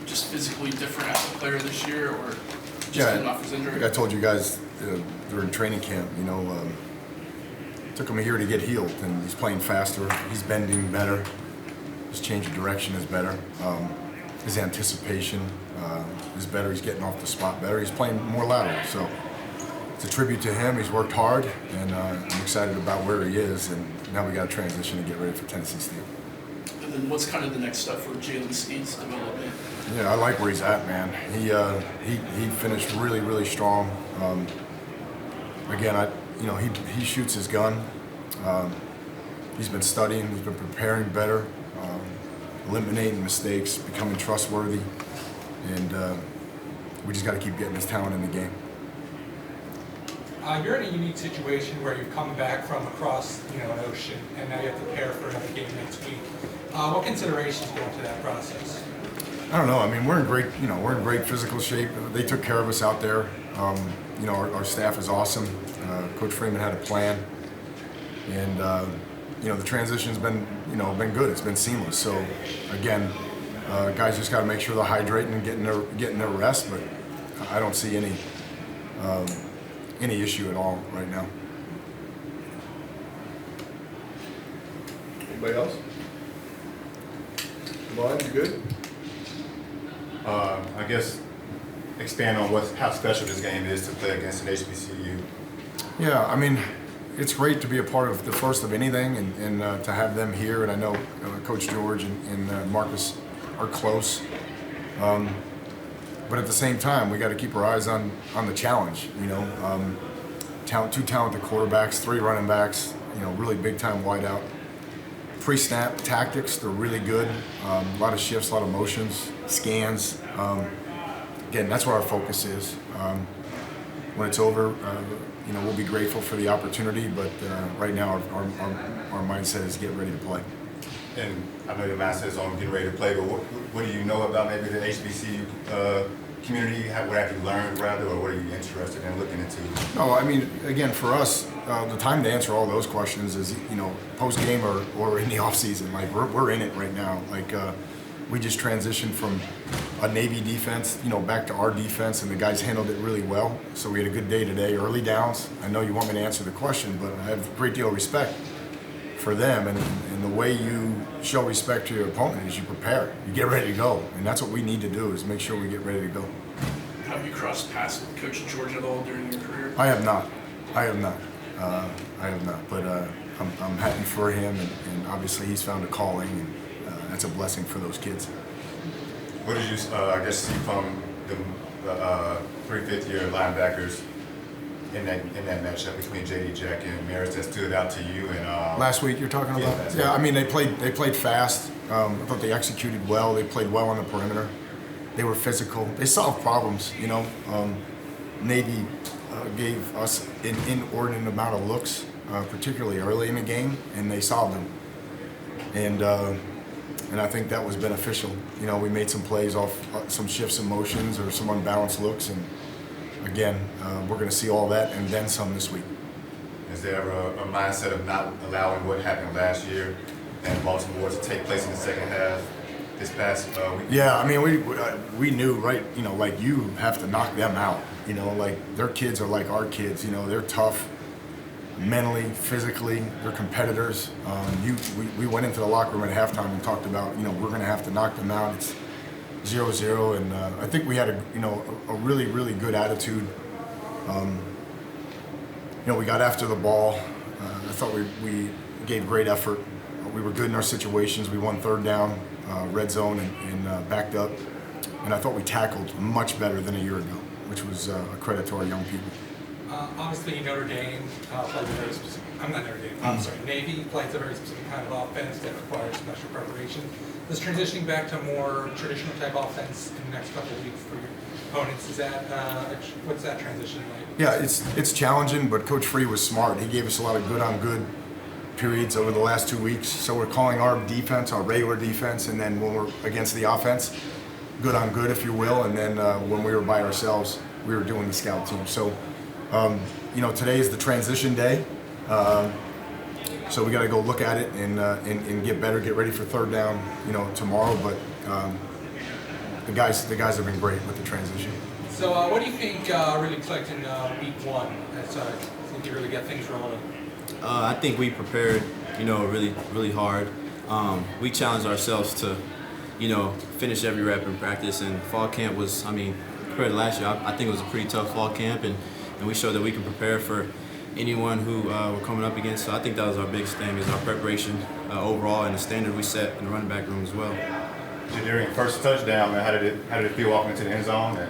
just physically different as a player this year, or just Yeah, off his injury? like I told you guys during training camp, took him a year to get healed, and he's playing faster, he's bending better, his change of direction is better, his anticipation is better, he's getting off the spot better, he's playing more lateral, so it's a tribute to him. He's worked hard, and I'm excited about where he is, and now we got to transition and get ready for Tennessee State. And then what's kind of the next step for Jalen Steed's development? Yeah, I like where he's at, man. He finished really, really strong. Again, he shoots his gun. He's been studying, he's been preparing better, eliminating mistakes, becoming trustworthy, and we just got to keep getting his talent in the game. You're in a unique situation where you've come back from across, an ocean, and now you have to prepare for another game next week. What considerations go into that process? I don't know. I mean, we're in great physical shape. They took care of us out there. Our staff is awesome. Coach Freeman had a plan, and the transition's been good. It's been seamless. So again, guys just got to make sure they're hydrating and getting their rest. But I don't see any issue at all right now. Anybody else? Come on, you good? I guess expand on how special this game is to play against an HBCU. Yeah, I mean, it's great to be a part of the first of anything, and to have them here. And I know Coach George and Marcus are close. But at the same time, we got to keep our eyes on the challenge. Two talented quarterbacks, 3 running backs. Really big time wideout. Pre-snap tactics, they're really good. A lot of shifts, a lot of motions, scans. Again, that's where our focus is. When it's over, we'll be grateful for the opportunity. But right now, our mindset is get ready to play. And I know your mindset is on getting ready to play, but what do you know about maybe the HBCU community? What have you learned, rather, or what are you interested in looking into? No, I mean, again, for us, the time to answer all those questions is, post-game or in the off-season. Like, we're in it right now. Like, we just transitioned from a Navy defense, back to our defense, and the guys handled it really well. So we had a good day today, early downs. I know you want me to answer the question, but I have a great deal of respect for them, and the way you show respect to your opponent is you prepare, you get ready to go, and that's what we need to do, is make sure we get ready to go. Have you crossed paths with Coach George at all during your career? I have not, but I'm happy for him, and obviously he's found a calling, and that's a blessing for those kids. What did you, see from the 3 fifth-year linebackers in that matchup between J.D. Jack and Maris that stood out to you? And last week you're talking about? Yeah, I mean, they played fast. I thought they executed well. They played well on the perimeter. They were physical. They solved problems. Navy gave us an inordinate amount of looks, particularly early in the game, and they solved them. And I think that was beneficial. We made some plays off some shifts and motions or some unbalanced looks, and again, we're going to see all that and then some this week. Is there ever a mindset of not allowing what happened last year in Baltimore to take place in the second half this past week? Yeah, I mean, we knew, right? Like, you have to knock them out. Like, their kids are like our kids. They're tough, mentally, physically. They're competitors. We went into the locker room at halftime and talked about, we're going to have to knock them out. It's 0-0, and I think we had a really, really good attitude. We got after the ball. I thought we gave great effort. We were good in our situations. We won 3rd down, red zone, and backed up. And I thought we tackled much better than a year ago, which was a credit to our young people. Obviously, Notre Dame plays a very specific. I'm not Notre Dame. I'm sorry. Navy plays a very specific kind of offense that requires special preparation. Does transitioning back to a more traditional type offense in the next couple of weeks for your opponents, what's that transition like? Yeah, it's challenging, but Coach Free was smart. He gave us a lot of good-on-good periods over the last 2 weeks. So we're calling our defense, our regular defense, and then when we're against the offense, good-on-good, if you will. And then when we were by ourselves, we were doing the scout team. So, today is the transition day. So we got to go look at it and get better, get ready for 3rd down, tomorrow. But the guys have been great with the transition. So what do you think really clicked in week 1 as think you really get things rolling? I think we prepared, really, really hard. We challenged ourselves to, finish every rep in practice. And fall camp was, compared to last year, I think it was a pretty tough fall camp, and we showed that we can prepare for anyone who we're coming up against. So I think that was our biggest thing, is our preparation overall and the standard we set in the running back room as well. Jadarian, first touchdown, man. How did it feel walking into the end zone? And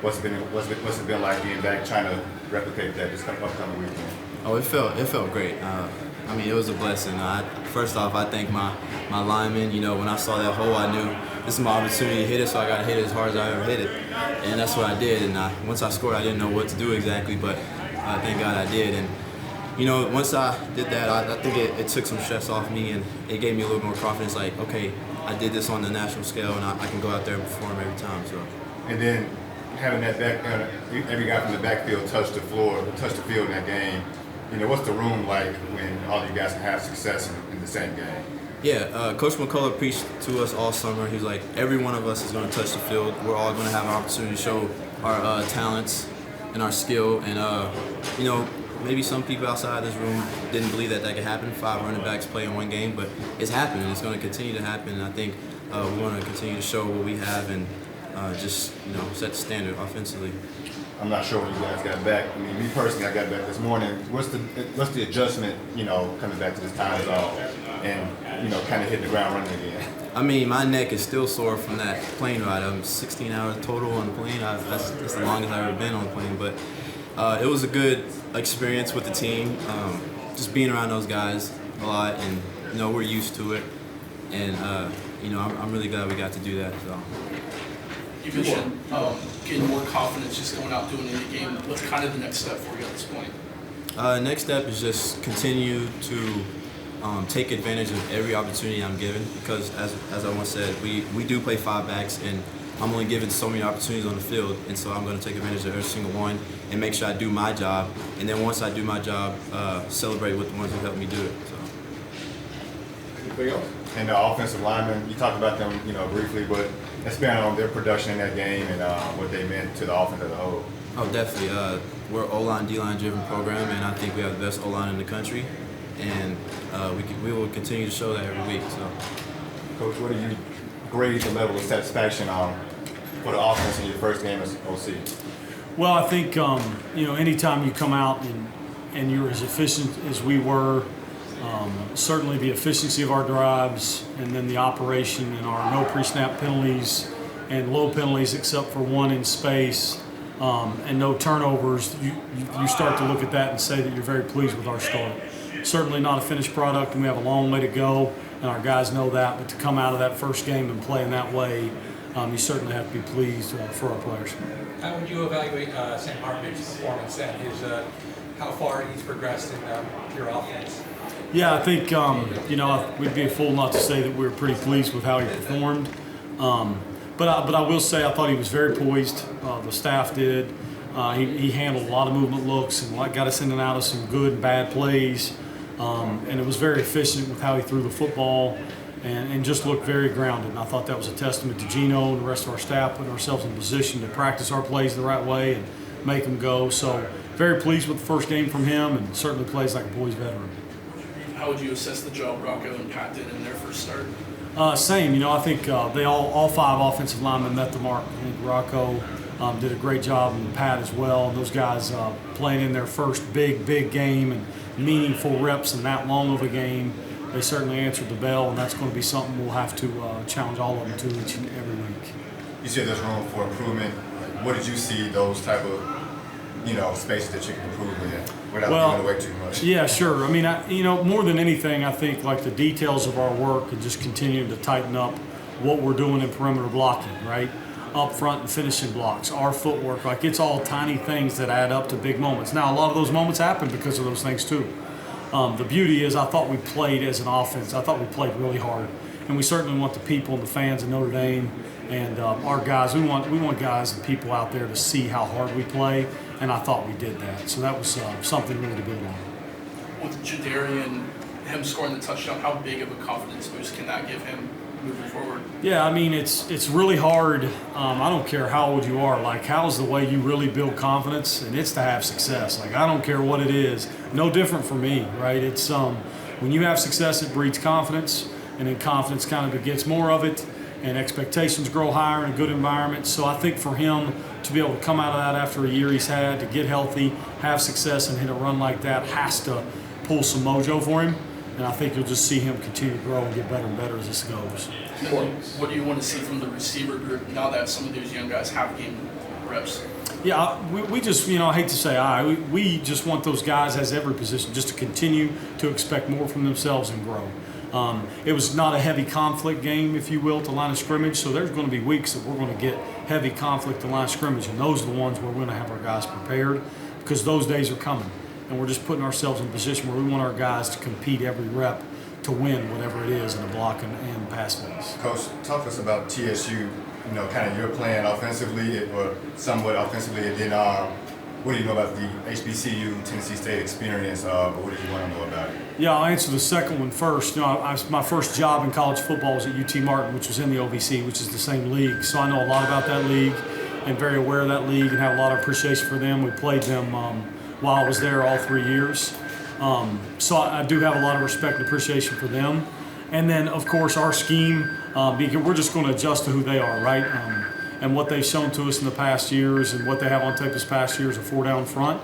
what's it been like being back, trying to replicate that this upcoming weekend? Oh, it felt great. It was a blessing. First off, I thank my linemen. When I saw that hole, I knew this is my opportunity to hit it, so I got to hit it as hard as I ever hit it. And that's what I did. And once I scored, I didn't know what to do exactly, but thank God I did. And once I did that, I think it took some stress off me, and it gave me a little more confidence. Like, okay, I did this on the national scale, and I can go out there and perform every time. So. And then having that every guy from the backfield touch the field in that game. What's the room like when all you guys have success in the same game? Yeah, Coach McCullough preached to us all summer. He was like, every one of us is going to touch the field. We're all going to have an opportunity to show our talents and our skill. And, maybe some people outside this room didn't believe that could happen. 5 running backs play in one game, but it's happening. It's going to continue to happen. And I think we want to continue to show what we have and just set the standard offensively. I'm not sure when you guys got back. Me personally, I got back this morning. What's the adjustment, coming back to this time zone and, kind of hitting the ground running again? My neck is still sore from that plane ride. I'm 16 hours total on the plane. That's the longest I've ever been on a plane. But it was a good experience with the team. Just being around those guys a lot, and we're used to it. And I'm really glad we got to do that. So. You mentioned getting more confidence just going out doing it in the game. What's kind of the next step for you at this point? Next step is just continue to take advantage of every opportunity I'm given, because as I once said, we do play 5 backs, and I'm only given so many opportunities on the field, and so I'm going to take advantage of every single one and make sure I do my job. And then once I do my job, celebrate with the ones who helped me do it. So. Anything else? And the offensive linemen, you talked about them, briefly, but expand on their production in that game and what they meant to the offense as a whole. Oh, definitely. We're O-line, D-line driven program, and I think we have the best O-line in the country, and we will continue to show that every week. So, Coach, what do you grade the level of satisfaction for the offense in your first game as OC? Well, I think anytime you come out and you're as efficient as we were. Certainly the efficiency of our drives, and then the operation and our no pre-snap penalties and low penalties except for one in space, and no turnovers, you start to look at that and say that you're very pleased with our start. Certainly not a finished product, and we have a long way to go, and our guys know that, but to come out of that first game and play in that way, you certainly have to be pleased for our players. How would you evaluate Sam Hartman's performance and how far he's progressed in your offense? Yeah, I think, we'd be a fool not to say that we were pretty pleased with how he performed. But I will say I thought he was very poised. The staff did. He handled a lot of movement looks and got us in and out of some good and bad plays. And it was very efficient with how he threw the football and just looked very grounded. And I thought that was a testament to Gino and the rest of our staff putting ourselves in position to practice our plays the right way and make them go. So very pleased with the first game from him, and certainly plays like a boys veteran. How would you assess the job Rocco and Pat did in their first start? Same. I think they all 5 offensive linemen met the mark. I think Rocco did a great job, and Pat as well. Those guys playing in their first big game and meaningful reps in that long of a game. They certainly answered the bell, and that's going to be something we'll have to challenge all of them to each and every week. You said there's room for improvement. What did you see those type of spaces that you can improve in without giving away too much? Yeah, sure. More than anything, I think like the details of our work and just continuing to tighten up what we're doing in perimeter blocking, right? Up front and finishing blocks, our footwork, like it's all tiny things that add up to big moments. Now, a lot of those moments happen because of those things too. The beauty is I thought we played as an offense. I thought we played really hard. And we certainly want the people and the fans of Notre Dame and our guys, we want guys and people out there to see how hard we play. And I thought we did that. So that was something really to build on. With Jadarian, him scoring the touchdown, how big of a confidence boost can that give him moving forward? Yeah, I mean, it's really hard. I don't care how old you are. Like, how's the way you really build confidence? And it's to have success. Like, I don't care what it is. No different for me, right? It's when you have success, it breeds confidence, and then confidence kind of begets more of it, and expectations grow higher in a good environment. So I think for him to be able to come out of that after a year he's had, to get healthy, have success, and hit a run like that has to pull some mojo for him. And I think you'll just see him continue to grow and get better and better as this goes. What do you want to see from the receiver group now that some of those young guys have game reps? Yeah, we just, I hate to say we just want those guys, as every position, just to continue to expect more from themselves and grow. It was not a heavy conflict game, if you will, to line of scrimmage, so there's going to be weeks that we're going to get heavy conflict to line of scrimmage, and those are the ones where we're going to have our guys prepared, because those days are coming. And we're just putting ourselves in a position where we want our guys to compete every rep to win whatever it is in the block and pass phase. Coach, talk to us about TSU, kind of your plan offensively or somewhat offensively, and then what do you know about the HBCU Tennessee State experience, or what do you want to know about it? Yeah, I'll answer the second one first. My first job in college football was at UT Martin, which was in the OVC, which is the same league. So I know a lot about that league and very aware of that league and have a lot of appreciation for them. We played them while I was there all 3 years. So I do have a lot of respect and appreciation for them. And then, of course, our scheme, because we're just going to adjust to who they are, right? And what they've shown to us in the past years and what they have on tape this past year is a 4-down front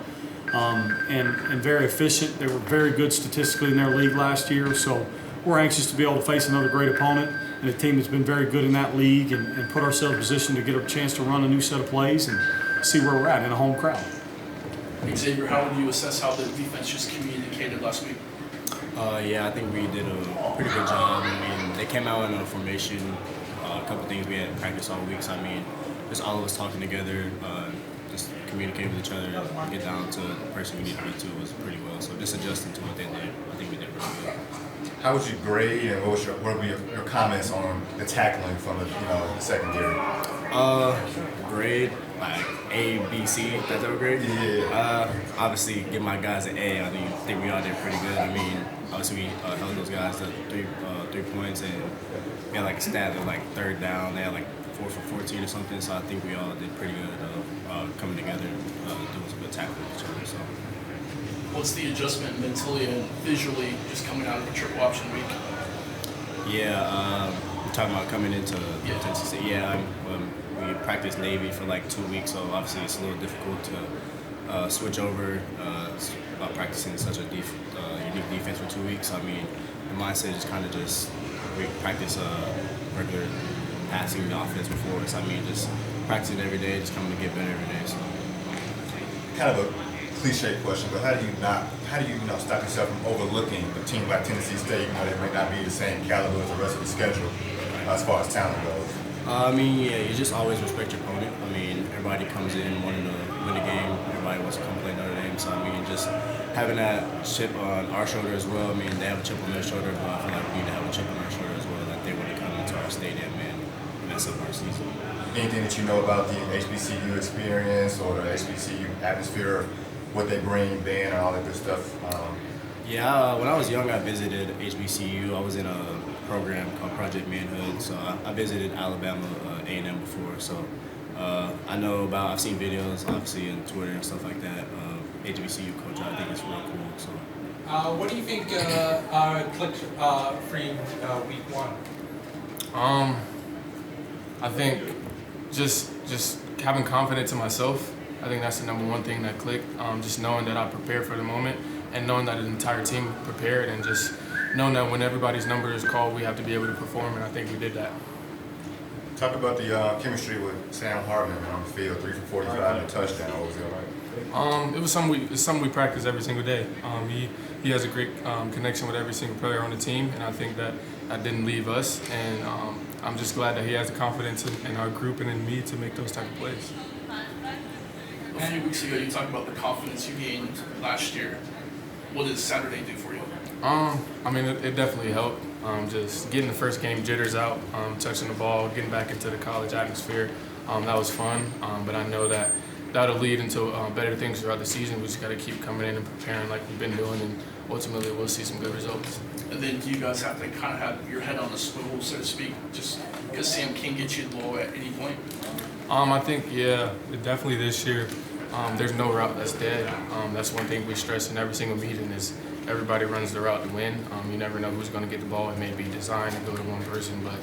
and very efficient. They were very good statistically in their league last year. So we're anxious to be able to face another great opponent and a team that's been very good in that league and put ourselves in position to get a chance to run a new set of plays and see where we're at in a home crowd. Xavier, how would you assess how the defense just communicated last week? Yeah, I think we did a pretty good job. I mean, they came out in a formation, a couple things we had practiced all week. So, I mean, just all of us talking together, just communicating with each other, get down to the person we need to be to was pretty well. So just adjusting to what they did, I think we did really good. How would you grade, and what would be your comments on the tackling from the secondary? Grade, like A, B, C, that type of grade? Yeah. Obviously, give my guys an A. I think we all did pretty good. I mean, obviously we held those guys to 3 points, and we had like a stat of like 3rd down. They had like 4 for 14 or something. So I think we all did pretty good coming together, doing some good tackling with each other. So. What's the adjustment mentally and visually just coming out of the triple option week? Yeah, we're talking about coming into Tennessee State. Yeah, we practiced Navy for like 2 weeks, so obviously it's a little difficult to switch over practicing such a unique defense for 2 weeks. I mean, the mindset is kind of just we practice regular passing offense before us. I mean, just practicing every day, just coming to get better every day. So. Kind of a cliche question, but how do you stop yourself from overlooking a team like Tennessee State? They may not be the same caliber as the rest of the schedule as far as talent goes. I mean, yeah, you just always respect your opponent. I mean, everybody comes in wanting to win a game. Everybody wants to come play Notre Dame. So, I mean, just having that chip on our shoulder as well. I mean, they have a chip on their shoulder, but I feel like we need to have a chip on our shoulder as well, that they want to come into our stadium and mess up our season. Anything that you know about the HBCU experience or the HBCU atmosphere, what they bring, band, and all that good stuff? Yeah, when I was young, I visited HBCU. I was in a program called Project Manhood, so I visited Alabama A&M before. So I've seen videos, obviously, on Twitter and stuff like that. HBCU coach, I think it's real cool. So. What do you think clicked for you week 1? I think just having confidence in myself. I think that's the number one thing that clicked. Just knowing that I prepared for the moment and knowing that the entire team prepared and just knowing that when everybody's number is called, we have to be able to perform, and I think we did that. Talk about the chemistry with Sam Hartman on the field, 3 for 45 and a touchdown. What was it like? It was something we practice every single day. He has a great connection with every single player on the team, and I think that didn't leave us. And I'm just glad that he has the confidence in our group and in me to make those type of plays. A few weeks ago, you talked about the confidence you gained last year. What does Saturday do for you? I mean, it definitely helped. Just getting the first game jitters out, touching the ball, getting back into the college atmosphere. That was fun. But I know that that'll lead into better things throughout the season. We just got to keep coming in and preparing like we've been doing, and ultimately we'll see some good results. And then do you guys have to kind of have your head on a swivel, so to speak, just because Sam can get you low at any point? I think, yeah, definitely this year, there's no route that's dead. That's one thing we stress in every single meeting is everybody runs the route to win. You never know who's going to get the ball. It may be designed to go to one person, but,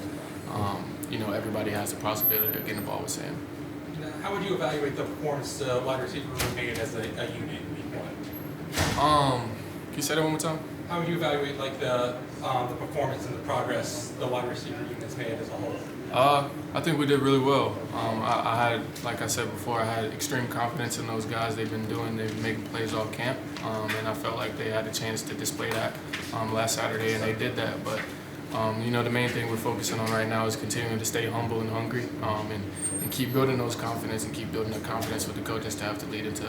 everybody has the possibility of getting the ball with Sam. How would you evaluate the performance the wide receiver room made as a unit in week 1? Can you say that one more time? How would you evaluate the performance and the progress the wide receiver unit's made as a whole? I think we did really well. I had, like I said before, I had extreme confidence in those guys. They've been making plays all camp, and I felt like they had a chance to display that last Saturday, and they did that. But the main thing we're focusing on right now is continuing to stay humble and hungry, and keep building those confidence and keep building the confidence with the coaching staff to lead into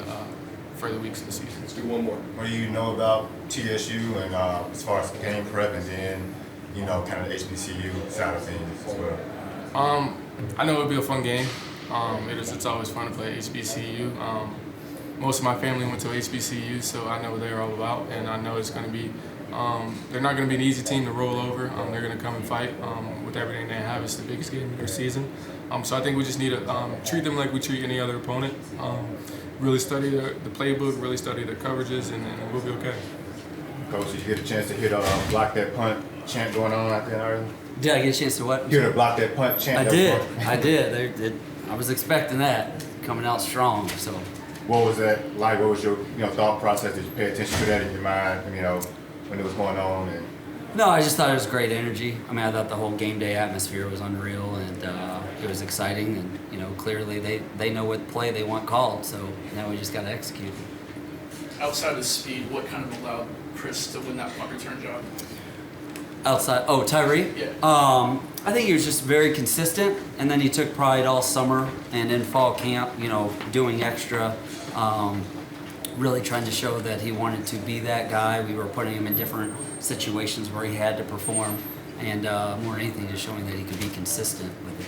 further weeks of the season. Let's do one more. What do you know about TSU and as far as game prep and then, kind of the HBCU side of things as well? I know it'll be a fun game. It's always fun to play HBCU. Most of my family went to HBCU, so I know what they're all about, and I know it's going to be. They're not going to be an easy team to roll over. They're going to come and fight with everything they have. It's the biggest game of their season. So I think we just need to treat them like we treat any other opponent. Really study the playbook, really study the coverages, and we'll be okay. Coach, did you get a chance to hear the block that punt chant going on out there in Ireland? Did I get a chance to what? Hear the block that punt chant? I did. I was expecting that coming out strong. So. What was that like? What was your thought process? Did you pay attention to that in your mind? When it was going on? And no, I just thought it was great energy. I mean, I thought the whole game day atmosphere was unreal, and it was exciting. And clearly they know what play they want called. So now we just got to execute. Outside of speed, what kind of allowed Chris to win that punt return job? Outside, Tyree? Yeah. I think he was just very consistent, and then he took pride all summer and in fall camp, doing extra, really trying to show that he wanted to be that guy. We were putting him in different situations where he had to perform, and more than anything, just showing that he could be consistent with it.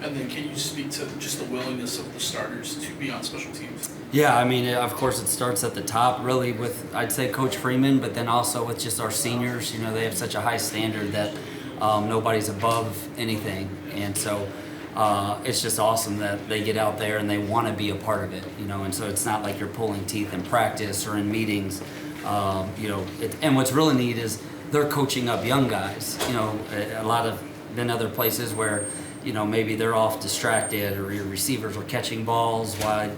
And then can you speak to just the willingness of the starters to be on special teams? Yeah, I mean, of course, it starts at the top, really, with, I'd say, Coach Freeman, but then also with just our seniors. They have such a high standard that nobody's above anything. And so it's just awesome that they get out there and they want to be a part of it, and so it's not like you're pulling teeth in practice or in meetings. And what's really neat is they're coaching up young guys. A lot of been other places where maybe they're off distracted, or your receivers are catching balls while,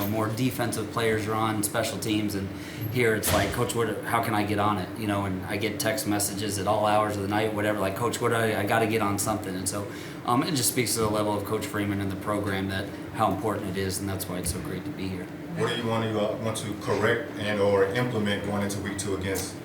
more defensive players are on special teams. And here it's like, Coach, how can I get on it? And I get text messages at all hours of the night, whatever, like, Coach, I got to get on something. And so it just speaks to the level of Coach Freeman and the program, that how important it is, and that's why it's so great to be here. What do you want to correct and or implement going into week 2 against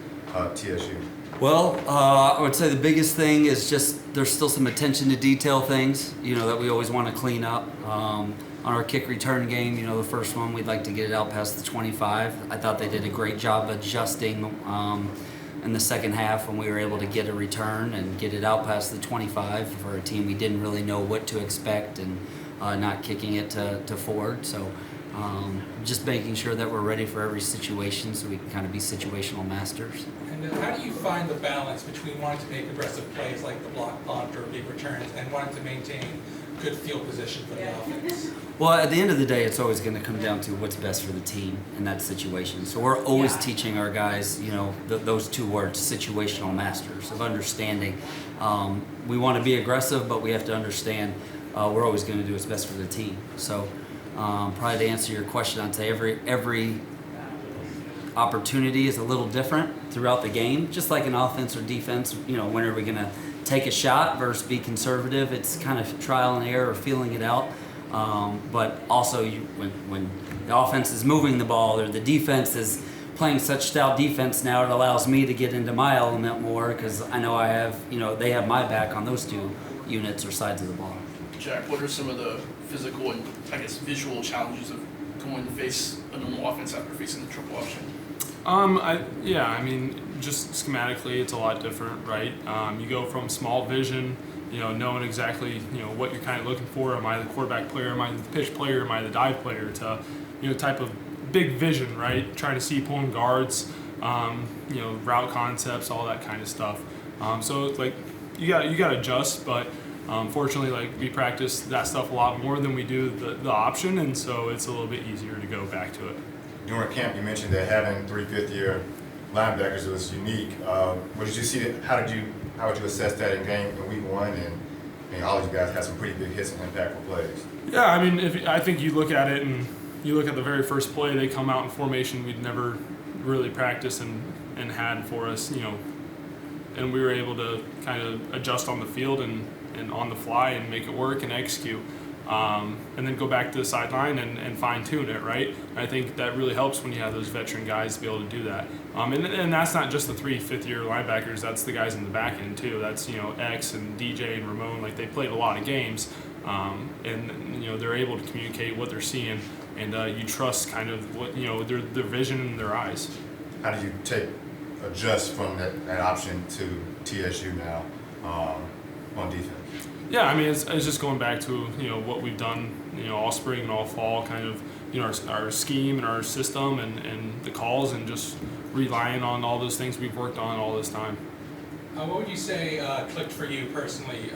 TSU? Well, I would say the biggest thing is just there's still some attention to detail things, that we always want to clean up. On our kick return game, the first one, we'd like to get it out past the 25. I thought they did a great job adjusting in the second half when we were able to get a return and get it out past the 25 for a team we didn't really know what to expect, and not kicking it to Ford. So just making sure that we're ready for every situation so we can kind of be situational masters. And how do you find the balance between wanting to make aggressive plays like the block punt or big returns and wanting to maintain good field position for the offense? Well, at the end of the day, it's always going to come down to what's best for the team in that situation. So we're always teaching our guys, those two words, situational masters, of understanding. We want to be aggressive, but we have to understand we're always going to do what's best for the team. So probably to answer your question, I'd say every opportunity is a little different throughout the game, just like an offense or defense. When are we going to take a shot versus be conservative? It's kind of trial and error or feeling it out. But also, when the offense is moving the ball, or the defense is playing such stout defense now, it allows me to get into my element more, because I know they have my back on those two units or sides of the ball. Jack, what are some of the physical and, I guess, visual challenges of going to face a normal offense after facing the triple option? Just schematically, it's a lot different, right? You go from small vision knowing exactly, what you're kind of looking for. Am I the quarterback player? Am I the pitch player? Am I the dive player? To, type of big vision, right? Trying to see pulling guards, route concepts, all that kind of stuff. So like you got to adjust, but fortunately, like we practice that stuff a lot more than we do the option, and so it's a little bit easier to go back to it. During camp, you mentioned that having 3 fifth-year linebackers was unique. What did you see? How would you assess that in week 1? And all of you guys had some pretty big hits and impactful plays. Yeah, I mean, I think you look at it and you look at the very first play, they come out in formation we'd never really practiced and had for us, and we were able to kind of adjust on the field and on the fly and make it work and execute. And then go back to the sideline and fine-tune it, right? I think that really helps when you have those veteran guys to be able to do that. And that's not just the 3 fifth-year linebackers, that's the guys in the back end too. That's, X and DJ and Ramon, like they played a lot of games. And they're able to communicate what they're seeing, and you trust kind of what, their vision in their eyes. How do you adjust from that option to TSU now on defense? Yeah, I mean, it's just going back to, what we've done, all spring and all fall, kind of, our scheme and our system and the calls, and just relying on all those things we've worked on all this time. What would you say clicked for you personally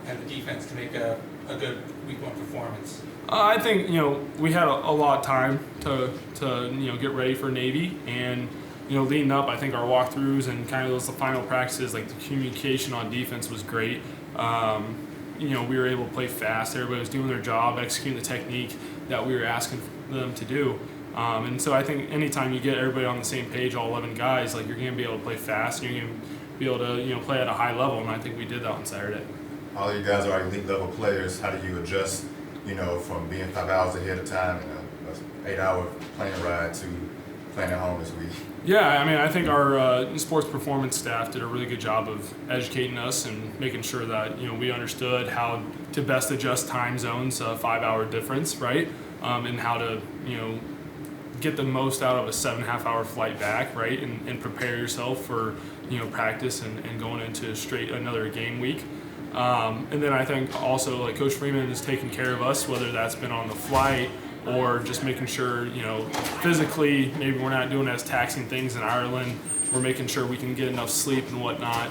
and the defense to make a good week 1 performance? I think, we had a lot of time to get ready for Navy, and, leading up, I think our walkthroughs and kind of those final practices, like the communication on defense was great. We were able to play fast. Everybody was doing their job, executing the technique that we were asking them to do. And so I think anytime you get everybody on the same page, all 11 guys, like you're going to be able to play fast, and you're going to be able to play at a high level, and I think we did that on Saturday. All of you guys are elite level players. How do you adjust, from being 5 hours ahead of time and an 8-hour plane ride to playing at home this week? Yeah, I mean, I think our sports performance staff did a really good job of educating us and making sure that, we understood how to best adjust time zones, a 5-hour difference, right? And how to, get the most out of a 7.5-hour flight back, right? And prepare yourself for, practice and going into another game week. And then I think also, like, Coach Freeman is taking care of us, whether that's been on the flight or just making sure, physically, maybe we're not doing as taxing things in Ireland. We're making sure we can get enough sleep and whatnot.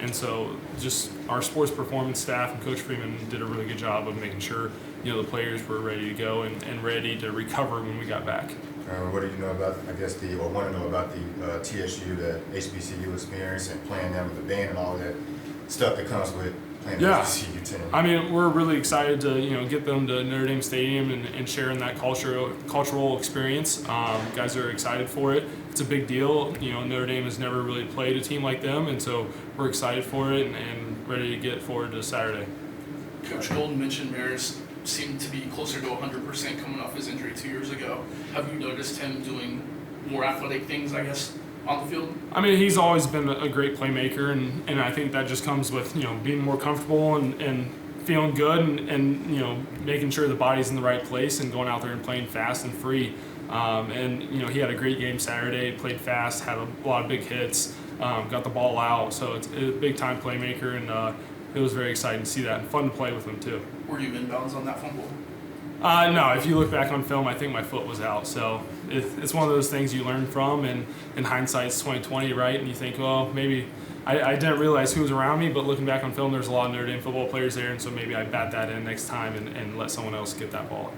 And so just our sports performance staff and Coach Freeman did a really good job of making sure, the players were ready to go and ready to recover when we got back. What do you know about, want to know about the TSU, the HBCU experience and playing them with the band and all that stuff that comes with playing the HBCU team? I mean, we're really excited to, get them to Notre Dame Stadium and sharing that cultural experience. Guys are excited for it. It's a big deal. Notre Dame has never really played a team like them, and so we're excited for it and ready to get forward to Saturday. Coach Golden mentioned Maris seemed to be closer to 100% coming off his injury 2 years ago. Have you noticed him doing more athletic things, I guess, on the field? I mean, he's always been a great playmaker, and I think that just comes with, being more comfortable and feeling good and making sure the body's in the right place and going out there and playing fast and free. And he had a great game Saturday, played fast, had a lot of big hits, got the ball out. So it's a big-time playmaker, and it was very exciting to see that and fun to play with him too. Were you inbounds on that fumble? No, if you look back on film, I think my foot was out. So it's one of those things you learn from, and in hindsight's 20/20, right? And you think, well, maybe I didn't realize who was around me, but looking back on film, there's a lot of Notre Dame football players there, and so maybe I bat that in next time and let someone else get that ball.